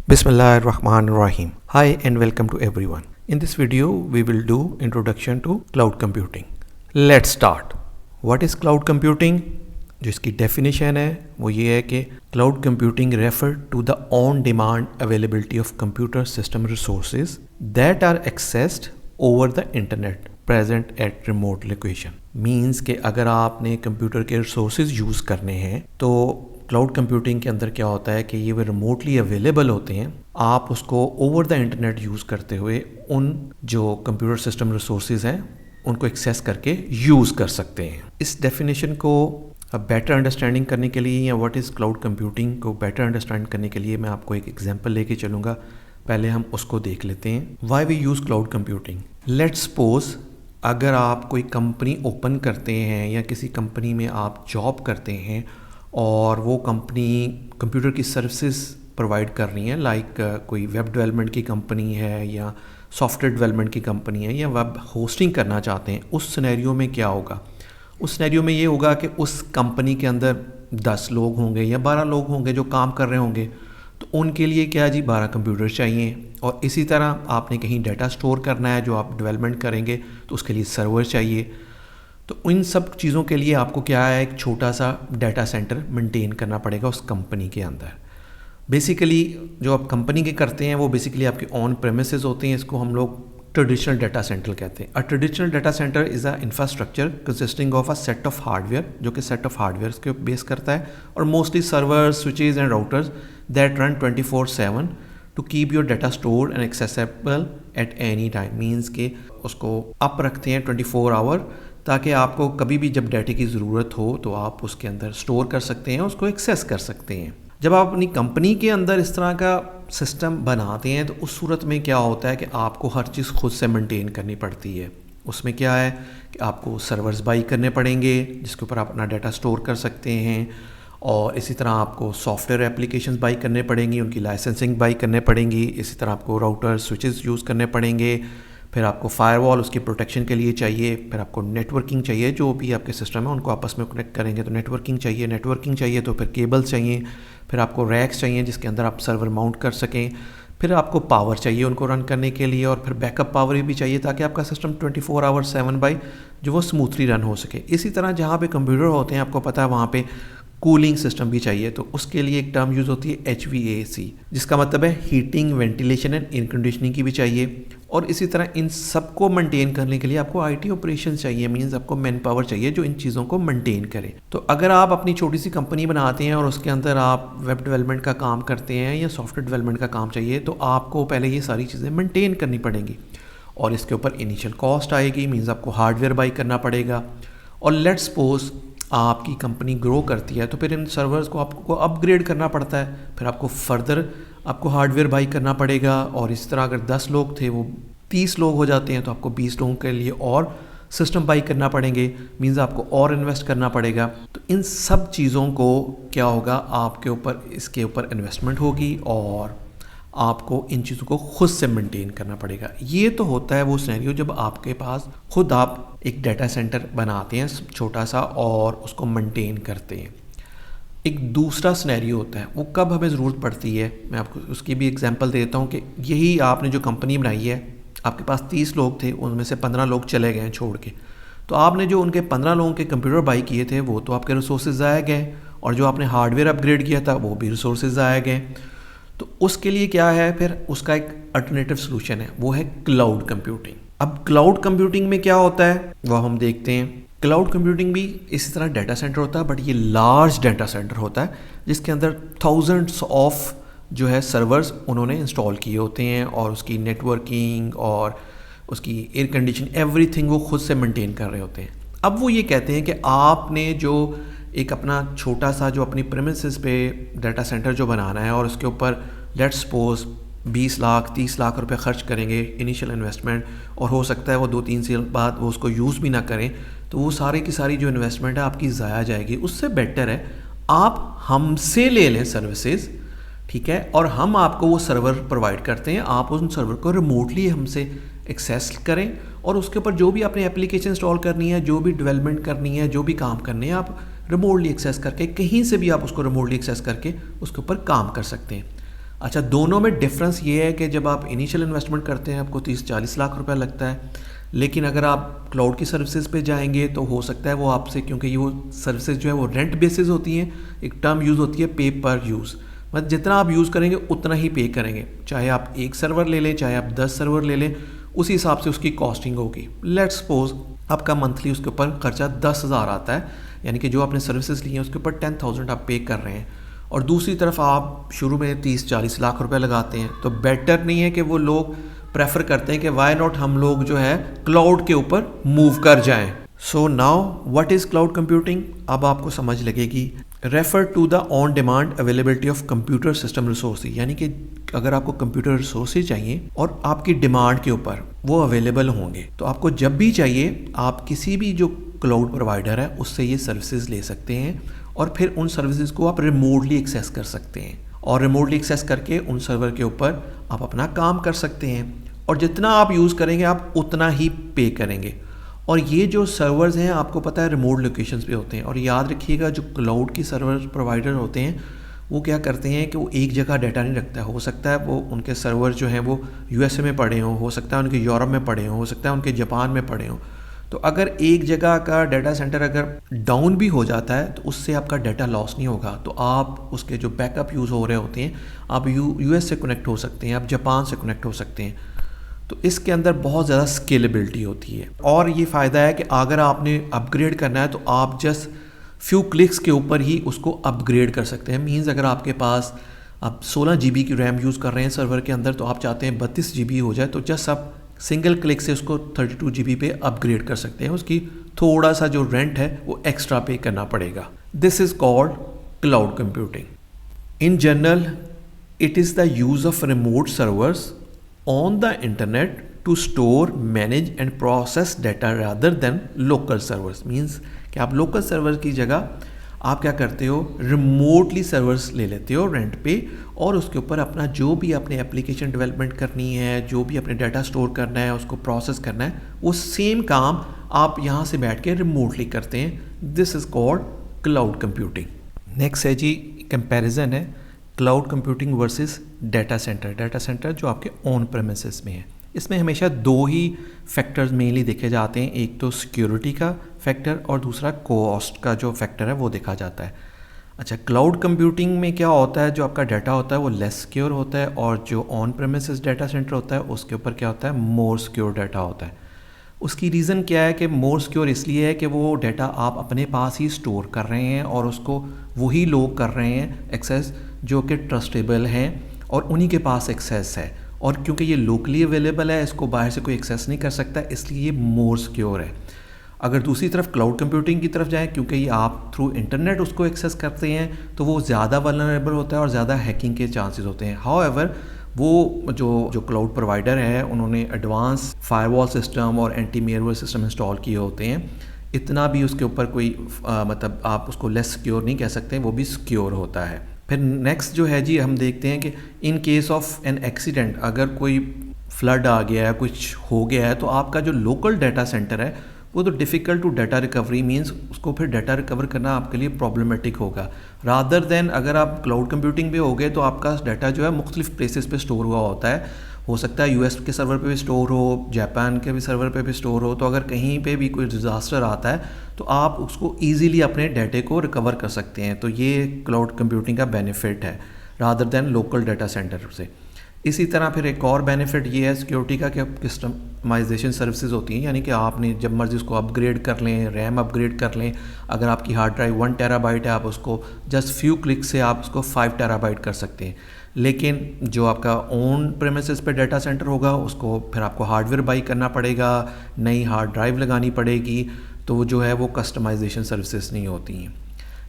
Bismillahirrahmanirrahim. Hi and welcome to everyone. In this video, we will do introduction to cloud computing. Let's start. What is cloud computing? जो इसकी definition है वो ये है कि cloud computing refer to the on-demand availability of computer system resources that are accessed over the internet present at remote location. Means कि अगर आपने कंप्यूटर के resources यूज़ करने हैं तो क्लाउड कंप्यूटिंग के अंदर क्या होता है कि ये वो रिमोटली अवेलेबल होते हैं। आप उसको ओवर द इंटरनेट यूज़ करते हुए उन जो कंप्यूटर सिस्टम रिसोर्सेज हैं उनको एक्सेस करके यूज़ कर सकते हैं। इस डेफिनेशन को बेटर अंडरस्टैंडिंग करने के लिए या व्हाट इज़ क्लाउड कंप्यूटिंग को बेटर अंडरस्टैंड करने के लिए मैं आपको एक एग्जांपल लेके चलूँगा। पहले हम उसको देख लेते हैं। Why we use cloud computing. Let's suppose अगर आप कोई कंपनी ओपन करते हैं या किसी कंपनी में आप जॉब करते हैं और वो कंपनी कंप्यूटर की सर्विसेज प्रोवाइड कर रही हैं, लाइक कोई वेब डेवलपमेंट की कंपनी है या सॉफ्टवेयर डेवलपमेंट की कंपनी है या वेब होस्टिंग करना चाहते हैं। उस सिनेरियो में क्या होगा? उस सिनेरियो में ये होगा कि उस कंपनी के अंदर 10 लोग होंगे या 12 लोग होंगे जो काम कर रहे होंगे, तो उनके लिए क्या जी 12 कंप्यूटर चाहिए। और इसी तरह आपने कहीं डाटा स्टोर करना है जो आप डेवलपमेंट करेंगे तो उसके लिए सर्वर चाहिए। तो इन सब चीज़ों के लिए आपको क्या है, एक छोटा सा डाटा सेंटर मेंटेन करना पड़ेगा उस कंपनी के अंदर। बेसिकली जो आप कंपनी के करते हैं वो बेसिकली आपके ऑन प्रेमिसेस होते हैं। इसको हम लोग ट्रेडिशनल डाटा सेंटर कहते हैं। A traditional data centre is a infrastructure consisting of a set of hardware, जो कि सेट ऑफ हार्डवेयर के बेस करता है, और mostly servers, switches and routers that run 24/7 to keep your data stored and accessible at any time. Means के उसको up रखते हैं 24 आवर, ताकि आपको कभी भी जब डाटा की ज़रूरत हो तो आप उसके अंदर स्टोर कर सकते हैं, उसको एक्सेस कर सकते हैं। जब आप अपनी कंपनी के अंदर इस तरह का सिस्टम बनाते हैं तो उस सूरत में क्या होता है कि आपको हर चीज़ खुद से मेंटेन करनी पड़ती है। उसमें क्या है कि आपको सर्वर्स बाई करने पड़ेंगे जिसके ऊपर आप अपना डाटा स्टोर कर सकते हैं, और इसी तरह आपको सॉफ्टवेयर एप्लीकेशंस बाई करने पड़ेंगी, उनकी लाइसेंसिंग बाई करने पड़ेंगी। इसी तरह आपको राउटर स्विचेस यूज़ करने पड़ेंगे, फिर आपको फायरवॉल उसकी प्रोटेक्शन के लिए चाहिए, फिर आपको नेटवर्किंग चाहिए, जो भी आपके सिस्टम है उनको आपस में कनेक्ट करेंगे तो नेटवर्किंग चाहिए तो फिर केबल्स चाहिए, फिर आपको रैक्स चाहिए जिसके अंदर आप सर्वर माउंट कर सकें, फिर आपको पावर चाहिए उनको रन करने के लिए, और फिर बैकअप पावर भी चाहिए ताकि आपका सिस्टम 24 आवर 7 बाई जो वो स्मूथली रन हो सके। इसी तरह जहाँ पे कंप्यूटर होते हैं आपको पता है वहाँ पे कूलिंग सिस्टम भी चाहिए, तो उसके लिए एक टर्म यूज़ होती है HVAC, जिसका मतलब है heating, ventilation and air conditioning की भी चाहिए। और इसी तरह इन सबको मेंटेन करने के लिए आपको IT ऑपरेशन चाहिए, मींस आपको मैन पावर चाहिए जो इन चीज़ों को मेंटेन करे। तो अगर आप अपनी छोटी सी कंपनी बनाते हैं और उसके अंदर आप वेब डेवलपमेंट का काम करते हैं या सॉफ्टवेयर डेवलपमेंट का काम चाहिए, तो आपको पहले ये सारी चीज़ें मेंटेन करनी पड़ेंगी और इसके ऊपर इनिशियल कॉस्ट आएगी, मीन्स आपको हार्डवेयर बाई करना पड़ेगा। और लेट्स सपोज आपकी कंपनी ग्रो करती है तो फिर इन सर्वर्स को आपको अपग्रेड करना पड़ता है, फिर आपको फर्दर आपको हार्डवेयर बाई करना पड़ेगा। और इस तरह अगर 10 लोग थे वो 30 लोग हो जाते हैं तो आपको 20 लोगों के लिए और सिस्टम बाई करना पड़ेंगे, मीन्स आपको और इन्वेस्ट करना पड़ेगा। तो इन सब चीज़ों को क्या होगा, आपके ऊपर इसके ऊपर इन्वेस्टमेंट होगी और आपको इन चीज़ों को खुद से मेंटेन करना पड़ेगा। ये तो होता है वो सिनेरियो जब आपके पास खुद आप एक डाटा सेंटर बनाते हैं छोटा सा और उसको मेंटेन करते हैं। एक दूसरा सिनेरियो होता है, वो कब हमें ज़रूरत पड़ती है, मैं आपको उसकी भी एग्जांपल देता हूँ कि यही आपने जो कंपनी बनाई है, आपके पास 30 लोग थे, उनमें से 15 लोग चले गए छोड़ के, तो आपने जो उनके 15 लोगों के कंप्यूटर बाई किए थे वो तो आपके रिसोर्सेज ज़ाया गए, और जो आपने हार्डवेयर अपग्रेड किया था वो भी रिसोर्सेज ज़ाया गए। तो उसके लिए क्या है, फिर उसका एक अल्टरनेटिव सोल्यूशन है, वो है क्लाउड कंप्यूटिंग। अब क्लाउड कंप्यूटिंग में क्या होता है वो हम देखते हैं। क्लाउड कंप्यूटिंग भी इसी तरह डाटा सेंटर होता है, बट ये लार्ज डाटा सेंटर होता है जिसके अंदर थाउजेंड्स ऑफ जो है सर्वर्स उन्होंने इंस्टॉल किए होते हैं, और उसकी नेटवर्किंग और उसकी एयर कंडीशन एवरीथिंग वो खुद से मेंटेन कर रहे होते हैं। अब वो ये कहते हैं कि आपने जो एक अपना छोटा सा जो अपनी प्रेमिसेस पे डाटा सेंटर जो बनाना है और उसके ऊपर लेट्स सपोज 20 लाख 30 लाख रुपए खर्च करेंगे इनिशियल इन्वेस्टमेंट, और हो सकता है वो 2-3 साल बाद वो उसको यूज़ भी ना करें, तो वो सारी की सारी जो इन्वेस्टमेंट है आपकी ज़ाया जाएगी। उससे बेटर है आप हमसे ले लें सर्विसेज, ठीक है, और हम आपको वो सर्वर प्रोवाइड करते हैं, आप उन सर्वर को रिमोटली हमसे एक्सेस करें, और उसके ऊपर जो भी आपने एप्लीकेशन इंस्टॉल करनी है, जो भी डेवलपमेंट करनी है, जो भी काम करने हैं, आप रिमोटली एक्सेस करके कहीं से भी आप उसको रिमोटली एक्सेस करके उसके ऊपर काम कर सकते हैं। अच्छा, दोनों में डिफरेंस ये है कि जब आप इनिशियल इन्वेस्टमेंट करते हैं आपको 30-40 लाख रुपया लगता है, लेकिन अगर आप क्लाउड की सर्विसेज पे जाएंगे तो हो सकता है वो आपसे, क्योंकि ये वो सर्विसेज जो है वो रेंट बेसिस होती हैं, एक टर्म यूज़ होती है पे पर यूज़, मतलब जितना आप यूज़ करेंगे उतना ही पे करेंगे, चाहे आप एक सर्वर ले लें चाहे आप 10 सर्वर ले लें, उसी हिसाब से उसकी कॉस्टिंग होगी। लेट्स सपोज आपका मंथली उसके ऊपर खर्चा 10,000 आता है, यानी कि जो आपने सर्विसेज ली हैं उसके ऊपर 10,000 आप पे कर रहे हैं, और दूसरी तरफ आप शुरू में 30-40 लाख रुपए लगाते हैं, तो बेटर नहीं है कि वो लोग प्रेफर करते हैं कि वाई नॉट हम लोग जो है क्लाउड के ऊपर मूव कर जाएं। So now what is cloud computing, अब आपको समझ लगेगी। Refer to the on demand availability of computer system resources, यानी कि अगर आपको कंप्यूटर रिसोर्सेज चाहिए और आपकी डिमांड के ऊपर वो अवेलेबल होंगे, तो आपको जब भी चाहिए आप किसी भी जो क्लाउड प्रोवाइडर है उससे ये सर्विसेज ले सकते हैं, और फिर उन सर्विसेज को आप रिमोटली एक्सेस कर सकते हैं, और रिमोटली एक्सेस करके उन सर्वर के ऊपर आप अपना काम कर सकते हैं, और जितना आप यूज़ करेंगे आप उतना ही पे करेंगे। और ये जो सर्वर्स हैं आपको पता है रिमोट लोकेशंस पे होते हैं, और याद रखिएगा जो क्लाउड की सर्वर प्रोवाइडर होते हैं वो क्या करते हैं कि वो एक जगह डाटा नहीं रखता है, हो सकता है वो उनके सर्वर जो हैं वो यूएसए में पड़े हों, हो सकता है उनके यूरोप में पड़े हों, हो सकता है उनके जापान में पड़े हों। तो अगर एक जगह का डाटा सेंटर अगर डाउन भी हो जाता है तो उससे आपका डाटा लॉस नहीं होगा, तो आप उसके जो बैकअप यूज़ हो रहे होते हैं आप यूएस से कनेक्ट हो सकते हैं, आप जापान से कनेक्ट हो सकते हैं। तो इसके अंदर बहुत ज़्यादा स्केलेबिलिटी होती है, और ये फ़ायदा है कि अगर आपने अपग्रेड करना है तो आप जस्ट फ्यू क्लिक्स के ऊपर ही उसको अपग्रेड कर सकते हैं। मीन्स अगर आपके पास आप 16 GB की रैम यूज़ कर रहे हैं सर्वर के अंदर, तो आप चाहते हैं 32 GB हो जाए, तो जस्ट आप सिंगल क्लिक से उसको 32 GB पे अपग्रेड कर सकते हैं। उसकी थोड़ा सा जो रेंट है वो एक्स्ट्रा पे करना पड़ेगा। This is called cloud computing. In general it is the use of remote servers on the internet to store, manage and process data rather than local servers. Means कि आप local server की जगह आप क्या करते हो, रिमोटली सर्वर्स ले लेते हो रेंट पे, और उसके ऊपर अपना जो भी अपने एप्लीकेशन डेवलपमेंट करनी है, जो भी अपने डाटा स्टोर करना है, उसको प्रोसेस करना है, वो सेम काम आप यहाँ से बैठ के रिमोटली करते हैं। This is called cloud computing. Next है जी कंपैरिजन है cloud computing versus data centre. Data centre जो आपके ऑन प्रेमिसेस में है, इसमें हमेशा दो ही फैक्टर्स मेनली देखे जाते हैं, एक तो सिक्योरिटी का फैक्टर और दूसरा कॉस्ट का जो फैक्टर है वो देखा जाता है। अच्छा, क्लाउड कंप्यूटिंग में क्या होता है, जो आपका डाटा होता है वो लेस सिक्योर होता है, और जो ऑन प्रेमिसेस डाटा सेंटर होता है उसके ऊपर क्या होता है, मोर सिक्योर डाटा होता है। उसकी रीज़न क्या है कि मोर सिक्योर इसलिए है कि वो डाटा आप अपने पास ही स्टोर कर रहे हैं, और उसको वही लोग कर रहे हैं एक्सेस जो कि ट्रस्टेबल हैं और उन्हीं के पास एक्सेस है, और क्योंकि ये लोकली अवेलेबल है इसको बाहर से कोई एक्सेस नहीं कर सकता, इसलिए ये मोर सिक्योर है। अगर दूसरी तरफ क्लाउड कंप्यूटिंग की तरफ जाएं, क्योंकि ये आप थ्रू इंटरनेट उसको एक्सेस करते हैं, तो वो ज़्यादा वल्नरेबल होता है और ज़्यादा हैकिंग के चांसेस होते हैं। हाउएवर वो जो क्लाउड प्रोवाइडर है उन्होंने एडवांस फायरवॉल सिस्टम और एंटी मेलवेयर सिस्टम इंस्टॉल किए होते हैं, इतना भी उसके ऊपर कोई मतलब आप उसको लेस सिक्योर नहीं कह सकते, वो भी सिक्योर होता है। फिर नेक्स्ट जो है जी, हम देखते हैं कि in case of an accident, अगर कोई फ्लड आ गया है, कुछ हो गया है, तो आपका जो लोकल डाटा सेंटर है वो तो difficult to data recovery, means उसको फिर डाटा रिकवर करना आपके लिए प्रॉब्लमेटिक होगा। रादर देन अगर आप क्लाउड कंप्यूटिंग पे हो गए तो आपका डाटा जो है मुख्तलिफ प्लेसेस पे स्टोर हुआ होता है, हो सकता है यूएस के सर्वर पे भी स्टोर हो, जापान के भी सर्वर पे भी स्टोर हो, तो अगर कहीं पे भी कोई डिज़ास्टर आता है तो आप उसको ईजीली अपने डाटे को रिकवर कर सकते हैं। तो ये क्लाउड कंप्यूटिंग का बेनिफिट है rather than local data centre से। इसी तरह फिर एक और बेनिफिट ये है सिक्योरिटी का कि कस्टमाइजेशन सर्विसेज होती हैं, यानी कि आपने जब मर्जी उसको अपग्रेड कर लें, रैम अपग्रेड कर लें। अगर आपकी हार्ड ड्राइव 1 टेराबाइट है, आप उसको जस्ट फ्यू क्लिक से आप उसको 5 टेराबाइट कर सकते हैं। लेकिन जो आपका ओन प्रेमिसेस पे डाटा सेंटर होगा उसको फिर आपको हार्डवेयर बाई करना पड़ेगा, नई हार्ड ड्राइव लगानी पड़ेगी, तो वो जो है वो कस्टमाइजेशन सर्विसेज नहीं होती हैं।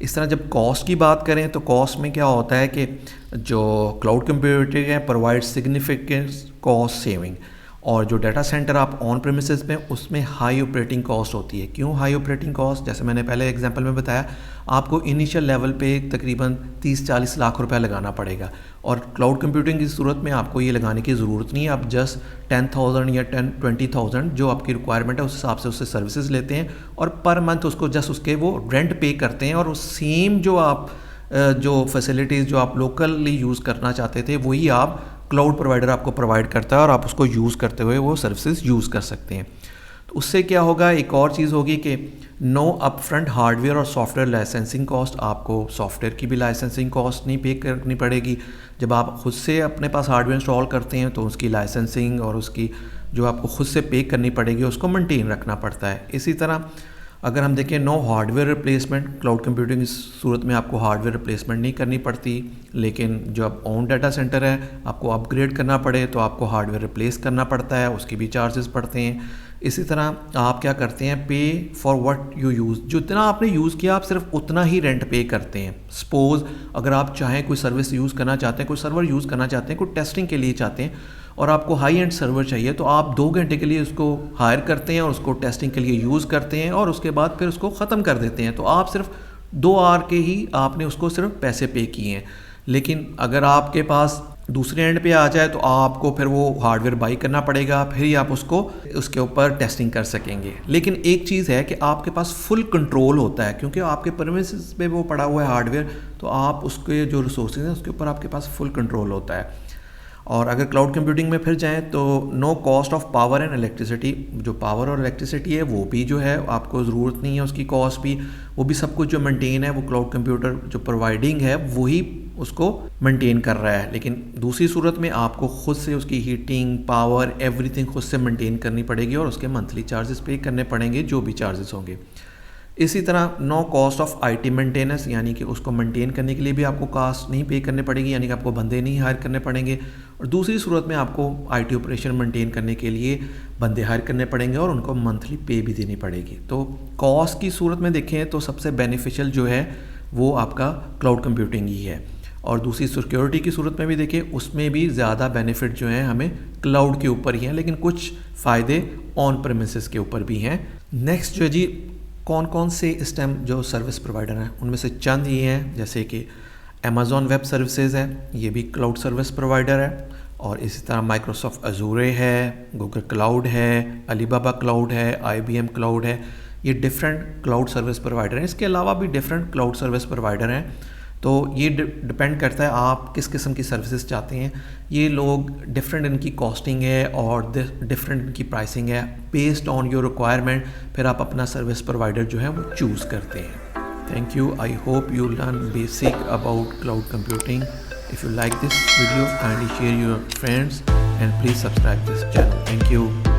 इस तरह जब कॉस्ट की बात करें तो कॉस्ट में क्या होता है कि जो क्लाउड कंप्यूटिंग है प्रोवाइड सिग्निफिकेंट कॉस्ट सेविंग, और जो डाटा सेंटर आप ऑन प्रेमिसेस में उसमें हाई ऑपरेटिंग कॉस्ट होती है। क्यों हाई ऑपरेटिंग कॉस्ट? जैसे मैंने पहले एग्जांपल में बताया, आपको इनिशियल लेवल पे तकरीबन 30-40 लाख रुपया लगाना पड़ेगा, और क्लाउड कंप्यूटिंग की सूरत में आपको ये लगाने की ज़रूरत नहीं है। आप जस्ट 10,000 या 20,000 जो आपकी रिक्वायरमेंट है उस हिसाब से उससे सर्विसेज लेते हैं, और पर मंथ उसको जस्ट उसके वो रेंट पे करते हैं, और वो सेम जो आप जो फैसिलिटीज़ जो आप लोकली यूज़ करना चाहते थे वही आप क्लाउड प्रोवाइडर आपको प्रोवाइड करता है और आप उसको यूज़ करते हुए वो सर्विसेज यूज़ कर सकते हैं। तो उससे क्या होगा, एक और चीज़ होगी कि नो अपफ्रंट हार्डवेयर और सॉफ्टवेयर लाइसेंसिंग कॉस्ट, आपको सॉफ्टवेयर की भी लाइसेंसिंग कॉस्ट नहीं पे करनी पड़ेगी। जब आप खुद से अपने पास हार्डवेयर इंस्टॉल करते हैं तो उसकी लाइसेंसिंग और उसकी जो आपको खुद से पे करनी पड़ेगी उसको मेंटेन रखना पड़ता है। इसी तरह अगर हम देखें no hardware replacement, cloud computing इस सूरत में आपको हार्डवेयर रिप्लेसमेंट नहीं करनी पड़ती, लेकिन जो आप ओन डाटा सेंटर है आपको अपग्रेड करना पड़े तो आपको हार्डवेयर रिप्लेस करना पड़ता है, उसके भी चार्जेस पड़ते हैं। इसी तरह आप क्या करते हैं, पे फॉर व्हाट यू यूज़, जितना आपने यूज़ किया आप सिर्फ उतना ही रेंट पे करते हैं। सपोज़ अगर आप चाहें कोई सर्विस यूज़ करना चाहते हैं, कोई सर्वर यूज़ करना चाहते हैं, कोई टेस्टिंग के लिए चाहते हैं और आपको हाई एंड सर्वर चाहिए तो आप 2 घंटे के लिए उसको हायर करते हैं और उसको टेस्टिंग के लिए यूज़ करते हैं और उसके बाद फिर उसको ख़त्म कर देते हैं। तो आप सिर्फ 2 आवर के ही आपने उसको सिर्फ पैसे पे किए हैं। लेकिन अगर आपके पास दूसरे एंड पे आ जाए तो आपको फिर वो हार्डवेयर बाई करना पड़ेगा, फिर ही आप उसको उसके ऊपर टेस्टिंग कर सकेंगे। लेकिन एक चीज़ है कि आपके पास फुल कंट्रोल होता है, क्योंकि आपके प्रीमिसेस पे वो पड़ा हुआ है हार्डवेयर, तो आप उसके जो रिसोर्सेज हैं उसके ऊपर आपके पास फुल कंट्रोल होता है। और अगर क्लाउड कंप्यूटिंग में फिर जाएं तो no cost of power and electricity, जो पावर और इलेक्ट्रिसिटी है वो भी जो है आपको ज़रूरत नहीं है उसकी कॉस्ट भी, वो भी सब कुछ जो मेंटेन है वो क्लाउड कंप्यूटर जो प्रोवाइडिंग है वही उसको मेंटेन कर रहा है। लेकिन दूसरी सूरत में आपको खुद से उसकी हीटिंग, पावर, एवरीथिंग खुद से मेंटेन करनी पड़ेगी और उसके मंथली चार्जेस पे करने पड़ेंगे जो भी चार्जेस होंगे। इसी तरह no cost of IT maintenance, यानी कि उसको मेंटेन करने के लिए भी आपको कॉस्ट नहीं पे करने पड़ेगी, यानी कि आपको बंदे नहीं हायर करने पड़ेंगे। और दूसरी सूरत में आपको आईटी ऑपरेशन मेंटेन करने के लिए बंदे हायर करने पड़ेंगे और उनको मंथली पे भी देनी पड़ेगी। तो कॉस्ट की सूरत में देखें तो सबसे बेनिफिशियल जो है वो आपका क्लाउड कंप्यूटिंग ही है। और दूसरी सिक्योरिटी की सूरत में भी देखें उसमें भी ज़्यादा बेनिफिट जो है हमें क्लाउड के ऊपर ही हैं, लेकिन कुछ फ़ायदे ऑन प्रेमिसेस के ऊपर भी हैं। नेक्स्ट जो है जी, कौन कौन से इस टाइम जो सर्विस प्रोवाइडर हैं उनमें से चंद ये हैं, जैसे कि अमेज़ॉन वेब सर्विसेज है, ये भी क्लाउड सर्विस प्रोवाइडर है। और इसी तरह माइक्रोसॉफ्ट अजूरे है, गूगल क्लाउड है, अलीबाबा क्लाउड है, IBM क्लाउड है, ये डिफरेंट क्लाउड सर्विस प्रोवाइडर हैं। इसके अलावा भी डिफरेंट क्लाउड सर्विस प्रोवाइडर हैं। तो ये डिपेंड करता है आप किस किस्म की सर्विसेज चाहते हैं। ये लोग डिफरेंट इनकी कॉस्टिंग है और डिफरेंट इनकी प्राइसिंग है, बेस्ड ऑन योर रिक्वायरमेंट फिर आप अपना सर्विस प्रोवाइडर जो है वो चूज़ करते हैं। Thank you, I hope you learn basic about cloud computing. If you like this video, kindly share your friends and please subscribe this channel. Thank you.